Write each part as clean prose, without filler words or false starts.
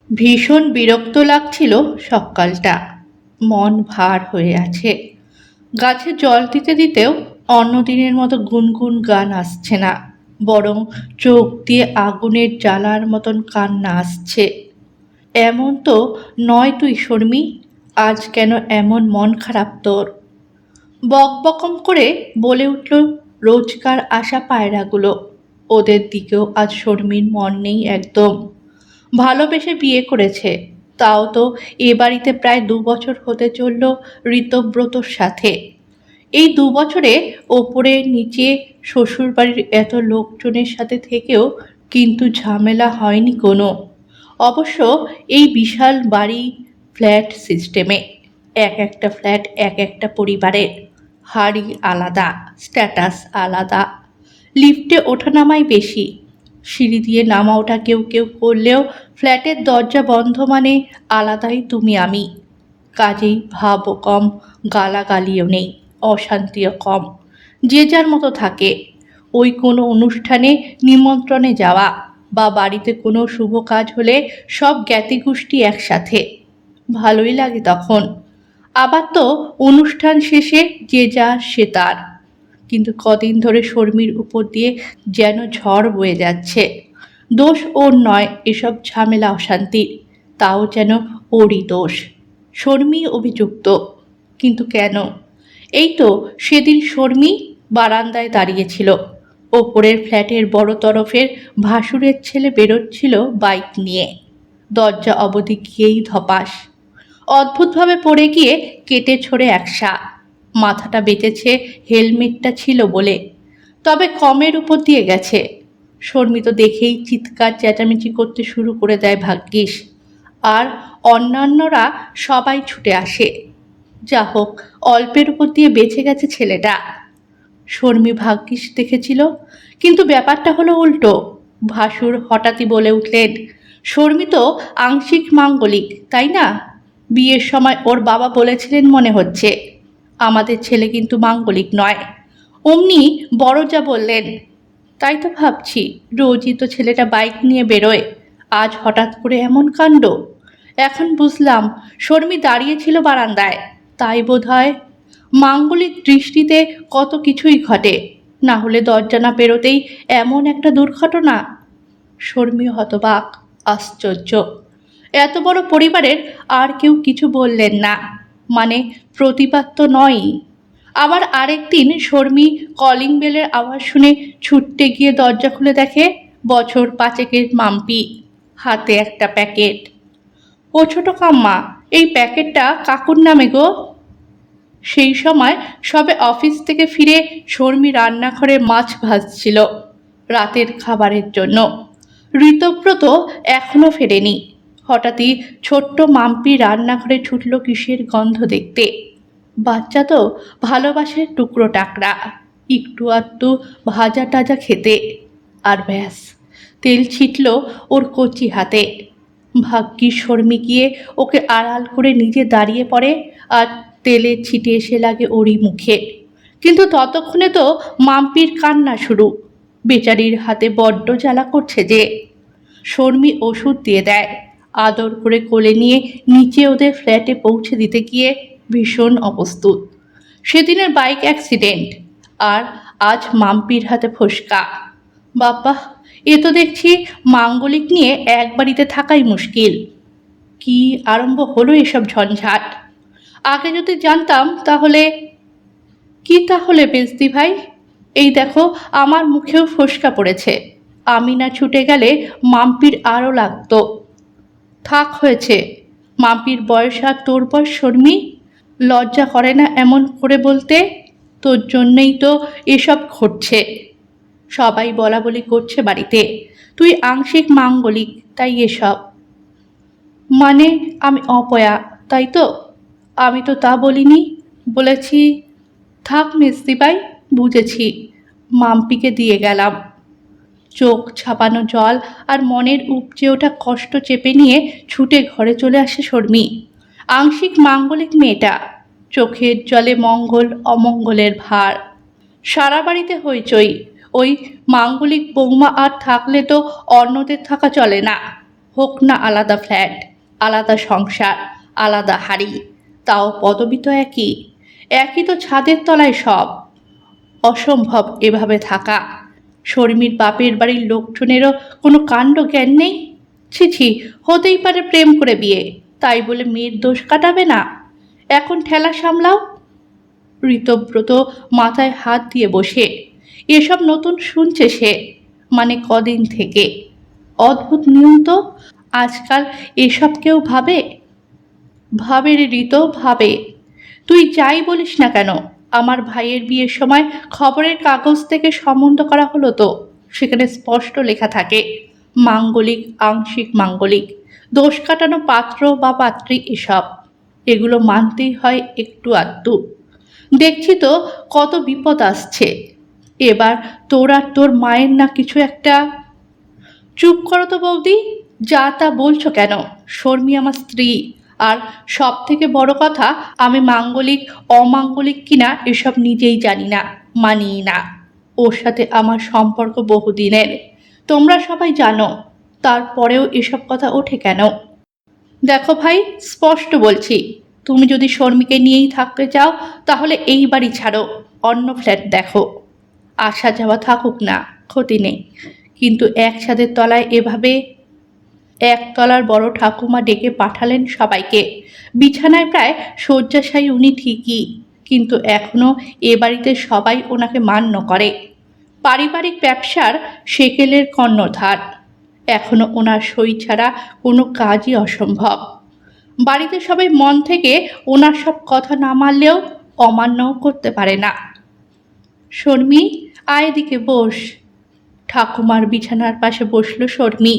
ভীষণ বিরক্ত লাগছিল সকালটা। মন ভার হয়ে আছে। গাছে জল দিতে দিতেও অন্যদিনের মতো গুনগুন গান আসছে না, বরং চোখ দিয়ে আগুনের জ্বালার মতন কান্না আসছে। এমন তো নয় তুই শর্মী, আজ কেন এমন মন খারাপ তোর? বকবকম করে বলে উঠল রোজকার আসা পায়রাগুলো। ওদের দিকেও আজ শর্মীর মন নেই একদম। ভালোবেসে বিয়ে করেছে, তাও তো এ বাড়িতে প্রায় 2 বছর হতে চলল ঋতব্রতর সাথে। এই 2 বছরে ওপরে নিচে শ্বশুরবাড়ির এত লোকজনের সাথে থেকেও কিন্তু ঝামেলা হয়নি কোনো। অবশ্য এই বিশাল বাড়ি ফ্ল্যাট সিস্টেমে, এক একটা ফ্ল্যাট এক একটা পরিবারের, হাড়ি আলাদা, স্ট্যাটাস আলাদা, লিফটে ওঠানামাই বেশি, সিঁড়ি দিয়ে নামা ওঠা কেউ কেউ করলেও ফ্ল্যাটের দরজা বন্ধ মানে আলাদাই তুমি আমি। কাজেই ভাবও কম, গালাগালিও নেই, অশান্তিও কম। যে যার মতো থাকে। ওই কোনো অনুষ্ঠানে নিমন্ত্রণে যাওয়া বা বাড়িতে কোনো শুভ কাজ হলে সব জ্ঞাতিগোষ্ঠী একসাথে, ভালোই লাগে তখন। আবার তো অনুষ্ঠান শেষে যে যার সে তার। কিন্তু কদিন ধরে শর্মির উপর দিয়ে যেন ঝড় বয়ে যাচ্ছে। দোষ ওর নয় এসব ঝামেলা অশান্তির, তাও যেন ওরই দোষ। শর্মী অভিযুক্ত, কিন্তু কেন? এই তো সেদিন শর্মী বারান্দায় দাঁড়িয়েছিল, ওপরের ফ্ল্যাটের বড় তরফের ভাসুরের ছেলে বেরোচ্ছিল বাইক নিয়ে। দরজা অবধি গিয়েই ধপাস, অদ্ভুতভাবে পড়ে গিয়ে কেটে ছড়ে একসা। মাথাটা বেঁচেছে হেলমেটটা ছিল বলে, তবে কমের উপর দিয়ে গেছে। শর্মী তো দেখেই চিৎকার চেঁচামেচি করতে শুরু করে দেয় ভাগ্যিস, আর অন্যান্যরা সবাই ছুটে আসে। যা হোক, অল্পের উপর দিয়ে বেঁচে গেছে ছেলেটা। শর্মী ভাগ্যিস দেখেছিল, কিন্তু ব্যাপারটা হলো উল্টো। ভাসুর হঠাৎই বলে উঠলেন, শর্মী তো আংশিক মাঙ্গলিক, তাই না? বিয়ের সময় ওর বাবা বলেছিলেন মনে হচ্ছে। আমাদের ছেলে কিন্তু মাঙ্গলিক নয়। অমনি বড় যা বললেন, তাই তো ভাবছি, রোজই তো ছেলেটা বাইক নিয়ে বেরোয়, আজ হঠাৎ করে এমন কাণ্ড। এখন বুঝলাম শর্মী দাঁড়িয়েছিল বারান্দায়, তাই বোধ হয়। মাঙ্গলিক দৃষ্টিতে কত কিছুই ঘটে, না হলে দরজা না পেরোতেই এমন একটা দুর্ঘটনা। শর্মী হতবাক, আশ্চর্য। এত বড় পরিবারের আর কেউ কিছু বললেন না, মানে প্রতিবাদ তো নয়ই। আবার আরেকদিন শর্মী কলিং বেলের আওয়াজ শুনে ছুটতে গিয়ে দরজা খুলে দেখে বছর পাঁচেকের মাম্পি, হাতে একটা প্যাকেট। ও ছোট কাম্মা, এই প্যাকেটটা কাকুর নামে গো। সেই সময় সবে অফিস থেকে ফিরে শর্মী রান্নাঘরে মাছ ভাজছিল রাতের খাবারের জন্য। ঋতব্রত এখনো ফেরেনি। হঠাৎই ছোট্ট মাম্পি রান্নাঘরে ছুটল কিসের গন্ধ দেখতে। বাচ্চা তো ভালোবাসে টুকরো টাকরা, একটু আধটু ভাজা টাজা খেতে। আর ব্যাস, তেল ছিটল ওর কচি হাতে। ভাগ্যিস শর্মী গিয়ে ওকে আড়াল করে নিজে দাঁড়িয়ে পড়ে, আর তেলের ছিটে এসে লাগে ওরই মুখে। কিন্তু ততক্ষণে তো মাম্পির কান্না শুরু। বেচারির হাতে বড্ড জ্বালা করছে যে। শর্মী ওষুধ দিয়ে দেয়, আদর করে কোলে নিয়ে নিচে ওদের ফ্ল্যাটে পৌঁছে দিতে গিয়ে ভীষণ অপ্রস্তুত। সেদিনের বাইক অ্যাক্সিডেন্ট, আর আজ মাম্পির হাতে ফোসকা। বাবা, এ তো দেখছি মাঙ্গলিক নিয়ে এক বাড়িতে থাকাই মুশকিল। কি আরম্ভ হলো এসব ঝঞ্ঝাট! আগে যদি জানতাম তাহলে। কি তাহলে বেজদি ভাই? এই দেখো, আমার মুখেও ফোসকা পড়েছে। আমি না ছুটে গেলে মাম্পির আরও লাগতো। থাক হয়েছে, মাম্পির বয়স আর তোর বয়স শর্মী। লজ্জা করে না এমন করে বলতে? তোর জন্যেই তো এসব ঘটছে। সবাই বলা বলি করছে বাড়িতে, তুই আংশিক মাঙ্গলিক, তাই এসব। মানে আমি অপয়া, তাই তো? আমি তো তা বলিনি। বলেছি, থাক মেজদিবাই, বুঝেছি। মাম্পিকে দিয়ে গেলাম। চোখ ছাপানো জল আর মনের উপচে ওঠা কষ্ট চেপে নিয়ে ছুটে ঘরে চলে আসে শর্মী। আংশিক মাঙ্গলিক মেয়েটা, চোখের জলে মঙ্গল অমঙ্গলের ভার। সারা বাড়িতে হইচই। ওই মাঙ্গলিক বৌমা আর থাকলে তো অন্যদের থাকা চলে না। হোক না আলাদা ফ্ল্যাট, আলাদা সংসার, আলাদা হাড়ি, তাও পদবি তো একই, একই তো ছাদের তলায় সব। অসম্ভব এভাবে থাকা। শর্মির বাপের বাড়ির লোকজনেরও কোনো কাণ্ড জ্ঞান নেই। ছি ছি, হতেই পারে প্রেম করে বিয়ে, তাই বলে মেয়ের দোষ কাটাবে না। এখন ঠেলা সামলাও। ঋতব্রত মাথায় হাত দিয়ে বসে। এসব নতুন শুনছে সে, মানে কদিন থেকে। অদ্ভুত নিয়ম তো, আজকাল এসব কেউ ভাবে? ভাবে রে ঋত, ভাবে। তুই যাই বলিস না কেন, আমার ভাইয়ের বিয়ের সময় খবরের কাগজ থেকে সম্বন্ধ করা হলো তো, সেখানে স্পষ্ট লেখা থাকে মাঙ্গলিক, আংশিক মাঙ্গলিক, দোষ কাটানো পাত্র বা পাত্রী, এসব। এগুলো মানতেই হয় একটু আধটু। দেখছি তো কত বিপদ আসছে। এবার তোর আর তোর মায়ের না কিছু একটা। চুপ করো তো বৌদি, যা তা বলছো কেন? শর্মি আমার স্ত্রী, আর সব থেকে বড় কথা, আমি মাঙ্গলিক অমাঙ্গলিক কিনা এসব নিজেই জানি না, মানি না। ওর সাথে আমার সম্পর্ক বহুদিনের, তোমরা সবাই জানো। তারপরেও এসব কথা ওঠে কেন? দেখো ভাই, স্পষ্ট বলছি, তুমি যদি শর্মিকে নিয়েই থাকতে চাও তাহলে এই বাড়ি ছাড়ো, অন্য ফ্ল্যাট দেখো। আসা যাওয়া থাকুক না, ক্ষতি নেই, কিন্তু এক ছাদের তলায় এভাবে। একতলার বড় ঠাকুমা ডেকে পাঠালেন সবাইকে। বিছানায় প্রায় শয্যাশায়ী উনি ঠিকই, কিন্তু এখনো এ বাড়িতে সবাই ওনাকে মান্য করে। পারিবারিক ব্যবসার সেকেলের কর্ণধার। এখনো ওনার সই ছাড়া কোনো কাজই অসম্ভব। বাড়িতে সবাই মন থেকে ওনার সব কথা না মানলেও অমান্যও করতে পারে না। শর্মি, আয় এদিকে বস। ঠাকুমার বিছানার পাশে বসল শর্মি,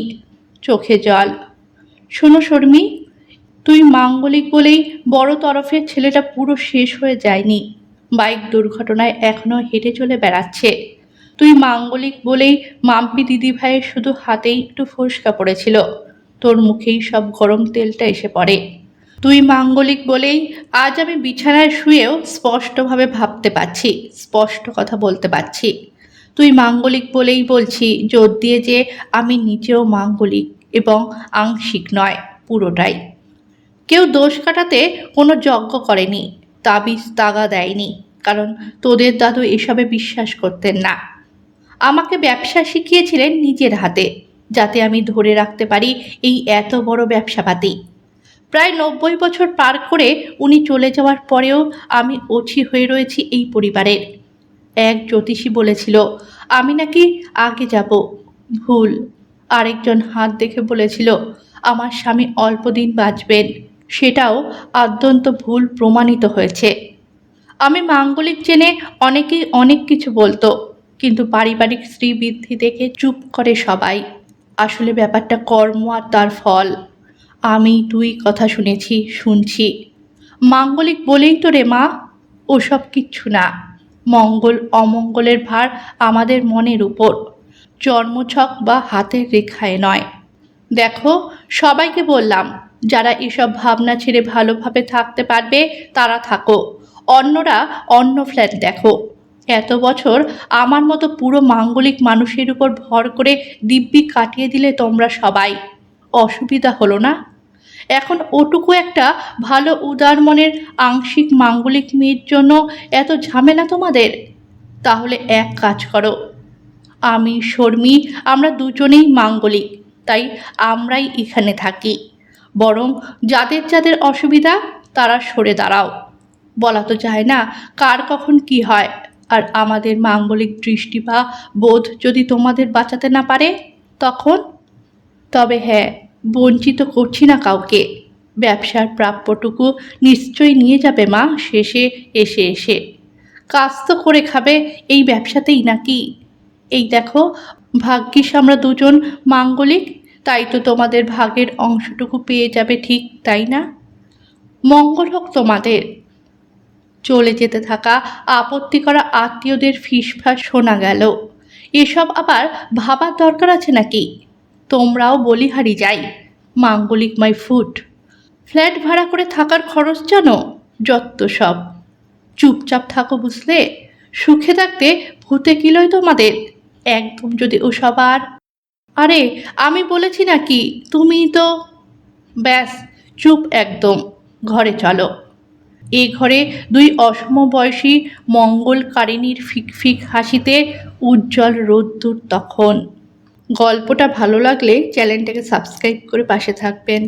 চোখে জল। শোনো শর্মি, তুই মাঙ্গলিক বলেই বড় তরফের ছেলেটা পুরো শেষ হয়ে যায়নি। বাইক দুর্ঘটনায় এখনো হেঁটে চলে বেড়াচ্ছে। তুই মাঙ্গলিক বলেই মাম্পি দিদিভাইয়ের শুধু হাতেই একটু ফোসকা পড়েছিল, তোর মুখেই সব গরম তেলটা এসে পড়ে। তুই মাঙ্গলিক বলেই আজ আমি বিছানায় শুয়েও স্পষ্টভাবে ভাবতে পারছি, স্পষ্ট কথা বলতে পারছি। তুই মাঙ্গলিক বলেই বলছি জোর দিয়ে যে আমি নিজেও মাঙ্গলিক, এবং আংশিক নয়, পুরোটাই। কেউ দোষ কাটাতে কোনো যজ্ঞ করেনি, তাবিজ তাগা দেয়নি, কারণ তোদের দাদু এসবে বিশ্বাস করতেন না। আমাকে ব্যবসা শিখিয়েছিলেন নিজের হাতে, যাতে আমি ধরে রাখতে পারি এই এত বড় ব্যবসাপাতি। প্রায় 90 বছর পার করে উনি চলে যাওয়ার পরেও আমি অছি হয়ে রয়েছি এই পরিবারের। এক জ্যোতিষী বলেছিল আমি নাকি আগে যাব, ভুল। আরেকজন হাত দেখে বলেছিল আমার স্বামী অল্প দিন বাঁচবেন, সেটাও আদ্যন্ত ভুল প্রমাণিত হয়েছে। আমি মাঙ্গলিক জেনে অনেকেই অনেক কিছু বলতো, কিন্তু পারিবারিক শ্রীবৃদ্ধি দেখে চুপ করে সবাই। আসলে ব্যাপারটা কর্ম আর তার ফল। আমি তুই কথা শুনেছি, শুনছি। মাঙ্গলিক বলেই তো রে মা, ওসব কিচ্ছু না। মঙ্গল অমঙ্গলের ভার আমাদের মনের উপর, জন্মছক বা হাতের রেখায় নয়। দেখো, সবাইকে বললাম, যারা এসব ভাবনা ছেড়ে ভালোভাবে থাকতে পারবে তারা থাকো, অন্যরা অন্য ফ্ল্যাট দেখো। এত বছর আমার মতো পুরো মাঙ্গলিক মানুষের উপর ভর করে দিব্যি কাটিয়ে দিলে তোমরা সবাই, অসুবিধা হলো না? এখন ওটুকু একটা ভালো উদার মনের আংশিক মাঙ্গলিক মেয়ের জন্য এত ঝামেলা তোমাদের? তাহলে এক কাজ করো, আমি শর্মি আমরা দুজনেই মাঙ্গলিক, তাই আমরাই এখানে থাকি। বরং যাদের যাদের অসুবিধা তারা সরে দাঁড়াও। বলা তো যায় না কার কখন কি হয়, আর আমাদের মাঙ্গলিক দৃষ্টি বা বোধ যদি তোমাদের বাঁচাতে না পারে তখন? তবে হ্যাঁ, বঞ্চিত করছি না কাউকে। ব্যবসার প্রাপ্যটুকু নিশ্চয়ই নিয়ে যাবে মা শেষে এসে এসে। কাজ তো করে খাবে এই ব্যবসাতেই নাকি? এই দেখো, ভাগ্যিস আমরা দুজন মাঙ্গলিক, তাই তো তোমাদের ভাগের অংশটুকু পেয়ে যাবে, ঠিক তাই না? মঙ্গল হোক তোমাদের। চলে যেতে থাকা আপত্তি করা আত্মীয়দের ফিসফাস শোনা গেল। এসব আবার ভাবার দরকার আছে নাকি? তোমরাও বলিহারি যাই, মাঙ্গলিক মাই ফুট। ফ্ল্যাট ভাড়া করে থাকার খরচ জানো? যত সব। চুপচাপ থাকো বুঝলে? সুখে থাকতে ভূতে কিলোয় তোমাদের, একদম যদি ওসব আর। আরে আমি বলেছি নাকি, তুমি তো। ব্যাস, চুপ একদম, ঘরে চলো। এ ঘরে দুই অসমবয়সী মঙ্গলকারিণীর ফিকফিক হাসিতে উজ্জ্বল রোদ্দুর তখন। গল্পটা ভালো লাগলে চ্যানেলটাকে সাবস্ক্রাইব করে পাশে থাকবেন।